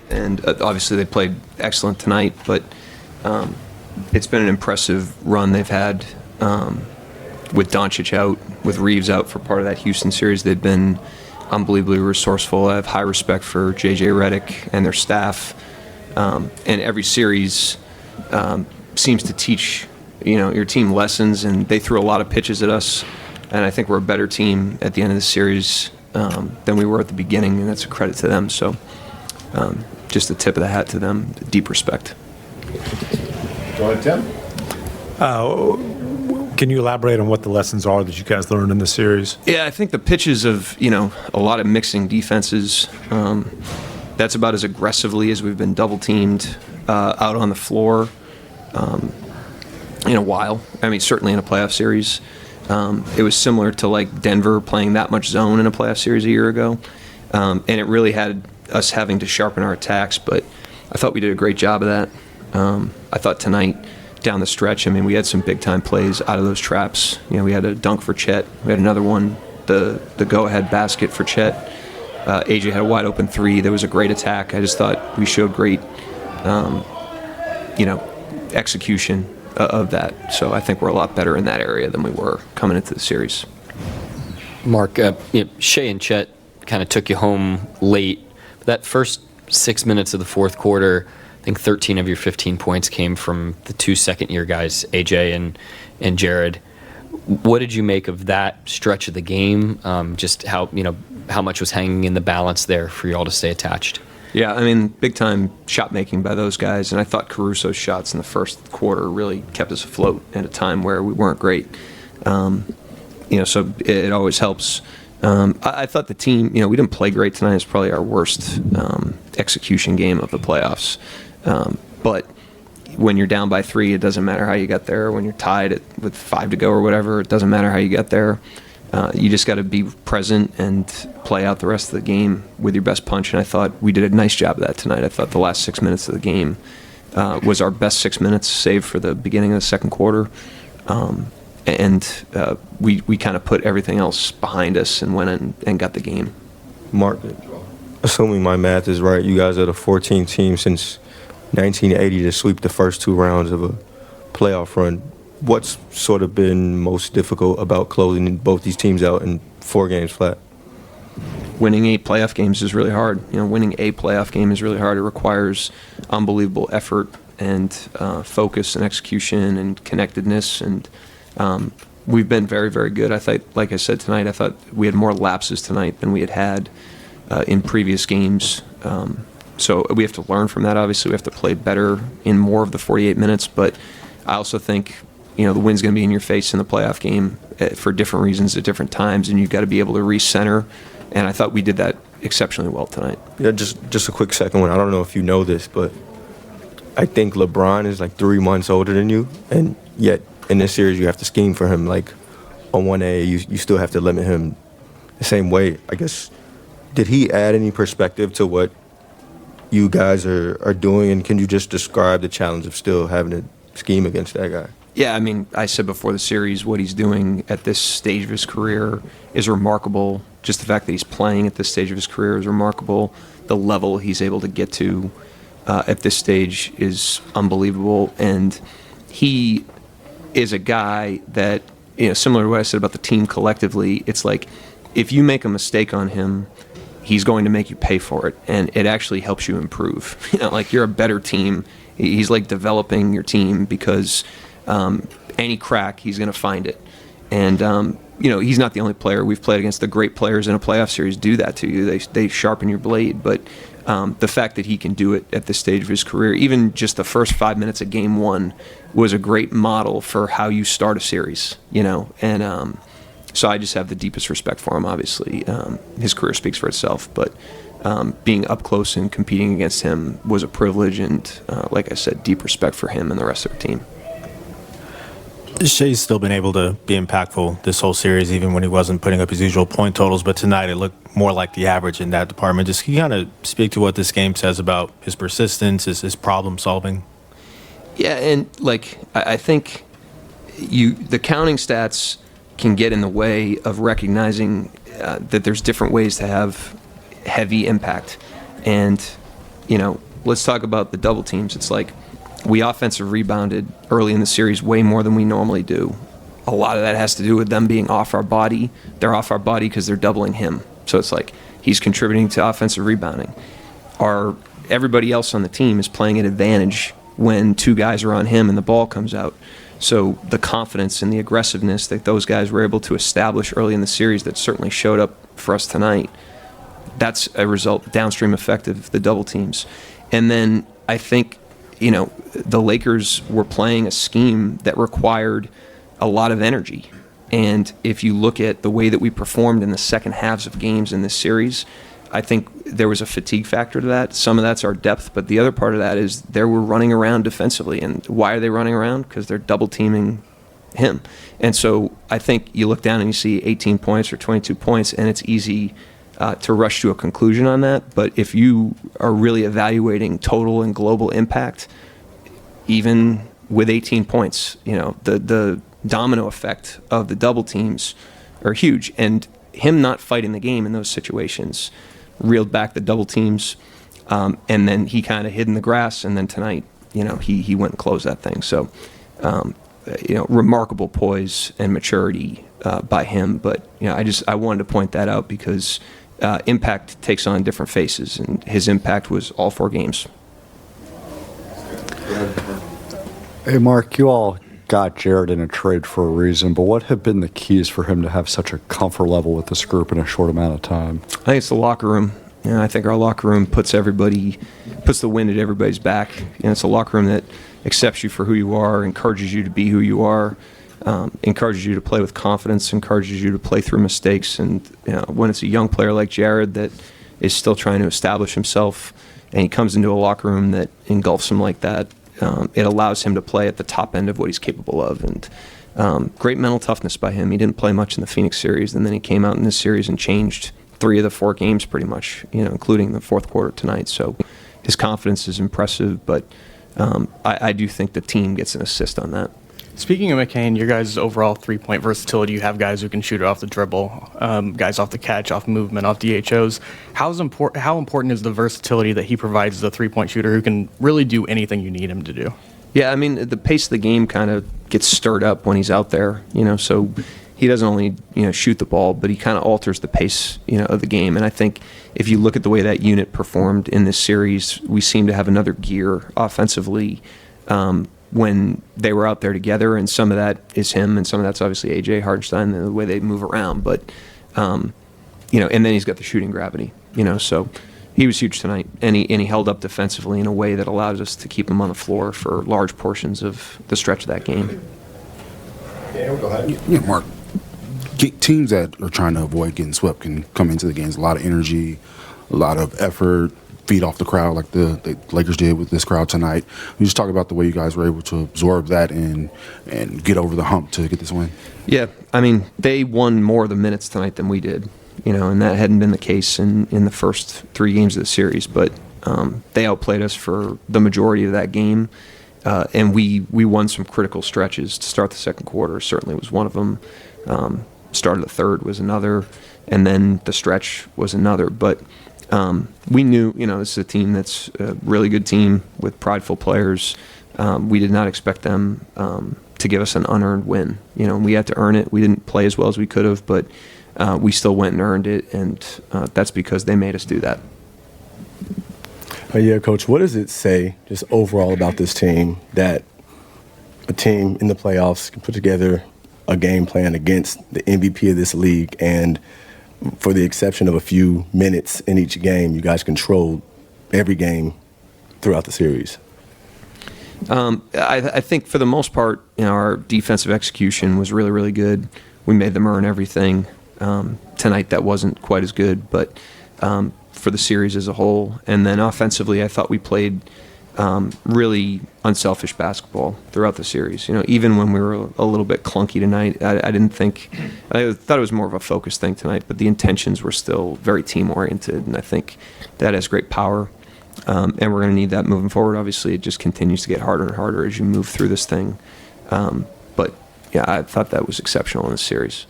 and obviously they played excellent tonight, but it's been an impressive run they've had with Doncic out, with Reeves out for part of that Houston series. They've been unbelievably resourceful. I have high respect for J.J. Redick and their staff, and every series seems to teach your team lessons, and they threw a lot of pitches at us, and I think we're a better team at the end of the series than we were at the beginning, and that's a credit to them. So just a tip of the hat to them, deep respect. Go ahead, Tim. Can you elaborate on what the lessons are that you guys learned in the series? Yeah, I think the pitches of, a lot of mixing defenses, that's about as aggressively as we've been double teamed out on the floor in a while. I mean, certainly in a playoff series. It was similar to like Denver playing that much zone in a playoff series a year ago. And it really had us having to sharpen our attacks, but I thought we did a great job of that. I thought tonight, down the stretch, we had some big-time plays out of those traps. We had a dunk for Chet. We had another one, the go-ahead basket for Chet. AJ had a wide-open three. There was a great attack. I just thought we showed great, execution of that. So I think we're a lot better in that area than we were coming into the series. Mark, Shea and Chet kind of took you home late. That first 6 minutes of the fourth quarter, I think 13 of your 15 points came from the two second-year guys, AJ and Jared. What did you make of that stretch of the game? Just how much was hanging in the balance there for you all to stay attached? Yeah, big-time shot making by those guys, and I thought Caruso's shots in the first quarter really kept us afloat at a time where we weren't great. So it always helps. I thought the team, we didn't play great tonight. It's probably our worst execution game of the playoffs. But when you're down by 3, it doesn't matter how you got there. When you're tied with 5 to go or whatever, it doesn't matter how you got there. You just got to be present and play out the rest of the game with your best punch. And I thought we did a nice job of that tonight. I thought the last 6 minutes of the game was our best 6 minutes, save for the beginning of the second quarter. We kind of put everything else behind us and went in and got the game. Mark, assuming my math is right, you guys are the 14th team since 1980 to sweep the first 2 rounds of a playoff run. What's sort of been most difficult about closing both these teams out in 4 games flat? Winning 8 playoff games is really hard. Winning a playoff game is really hard. It requires unbelievable effort and focus and execution and connectedness. And we've been very, very good. I thought, like I said tonight, I thought we had more lapses tonight than we had in previous games. So we have to learn from that, obviously. We have to play better in more of the 48 minutes. But I also think, the wind's going to be in your face in the playoff game for different reasons at different times, and you've got to be able to recenter. And I thought we did that exceptionally well tonight. Yeah, just a quick second one. I don't know if you know this, but I think LeBron is like 3 months older than you, and yet in this series you have to scheme for him. Like on 1A, you still have to limit him the same way. I guess, did he add any perspective to what you guys are doing, and can you just describe the challenge of still having to scheme against that guy? Yeah, I said before the series, what he's doing at this stage of his career is remarkable. Just the fact that he's playing at this stage of his career is remarkable. The level he's able to get to at this stage is unbelievable. And he is a guy that, similar to what I said about the team collectively, it's like if you make a mistake on him, he's going to make you pay for it. And it actually helps you improve. Like you're a better team. He's like developing your team because any crack, he's going to find it. And, he's not the only player. We've played against the great players in a playoff series do that to you. They sharpen your blade. But the fact that he can do it at this stage of his career, even just the first 5 minutes of game 1, was a great model for how you start a series, And so I just have the deepest respect for him, obviously. His career speaks for itself. But being up close and competing against him was a privilege. And like I said, deep respect for him and the rest of the team. Shea's still been able to be impactful this whole series, even when he wasn't putting up his usual point totals. But tonight it looked more like the average in that department. Just can you kind of speak to what this game says about his persistence, his problem solving? Yeah, and I think the counting stats can get in the way of recognizing that there's different ways to have heavy impact. And let's talk about the double teams. It's like we offensive rebounded early in the series way more than we normally do. A lot of that has to do with them being off our body. They're off our body because they're doubling him. So it's like he's contributing to offensive rebounding. Everybody else on the team is playing at advantage when two guys are on him and the ball comes out. So the confidence and the aggressiveness that those guys were able to establish early in the series that certainly showed up for us tonight, that's a downstream effect of the double teams. And then I think, the Lakers were playing a scheme that required a lot of energy. And if you look at the way that we performed in the second halves of games in this series, I think there was a fatigue factor to that. Some of that's our depth, but the other part of that is they were running around defensively. And why are they running around? Because they're double teaming him. And so I think you look down and you see 18 points or 22 points, and it's easy to rush to a conclusion on that. But if you are really evaluating total and global impact, even with 18 points, the domino effect of the double teams are huge. And him not fighting the game in those situations reeled back the double teams, and then he kind of hid in the grass. And then tonight, he went and closed that thing. So, remarkable poise and maturity by him. But I wanted to point that out because impact takes on different faces, and his impact was all 4 games. Hey, Mark, you all got Jared in a trade for a reason, but what have been the keys for him to have such a comfort level with this group in a short amount of time? I think it's the locker room. I think our locker room puts the wind at everybody's back. It's a locker room that accepts you for who you are, encourages you to be who you are, encourages you to play with confidence, encourages you to play through mistakes. And when it's a young player like Jared that is still trying to establish himself, and he comes into a locker room that engulfs him like that, it allows him to play at the top end of what he's capable of. And great mental toughness by him. He didn't play much in the Phoenix series, and then he came out in this series and changed 3 of the 4 games pretty much, including the fourth quarter tonight. So his confidence is impressive, but I do think the team gets an assist on that. Speaking of McCain, your guys' overall three-point versatility, you have guys who can shoot it off the dribble, guys off the catch, off movement, off DHOs. How important is the versatility that he provides as a three-point shooter who can really do anything you need him to do? Yeah, I mean, the pace of the game kind of gets stirred up when he's out there, so he doesn't only, shoot the ball, but he kind of alters the pace, of the game. And I think if you look at the way that unit performed in this series, we seem to have another gear offensively when they were out there together, and some of that is him, and some of that's obviously A.J. Hartenstein, the way they move around. But, and then he's got the shooting gravity, so he was huge tonight, and he held up defensively in a way that allowed us to keep him on the floor for large portions of the stretch of that game. Daniel, go ahead. Yeah, Mark. Teams that are trying to avoid getting swept can come into the games a lot of energy, a lot of effort, feed off the crowd like the Lakers did with this crowd tonight. We just talk about the way you guys were able to absorb that and get over the hump to get this win. Yeah, I mean, they won more of the minutes tonight than we did, and that hadn't been the case in the first 3 games of the series. But they outplayed us for the majority of that game, and we won some critical stretches to start the second quarter. Certainly was one of them. Start of the third was another, and then the stretch was another. But we knew, this is a team that's a really good team with prideful players. We did not expect them to give us an unearned win. We had to earn it. We didn't play as well as we could have, but we still went and earned it, and that's because they made us do that. Yeah, Coach, what does it say just overall about this team that a team in the playoffs can put together a game plan against the MVP of this league, and for the exception of a few minutes in each game, you guys controlled every game throughout the series? I think for the most part, our defensive execution was really, really good. We made them earn everything. Tonight that wasn't quite as good, but for the series as a whole. And then offensively, I thought we played really unselfish basketball throughout the series. Even when we were a little bit clunky tonight, I thought it was more of a focus thing tonight, but the intentions were still very team-oriented, and I think that has great power. And we're going to need that moving forward. Obviously, it just continues to get harder and harder as you move through this thing. But, yeah, I thought that was exceptional in this series.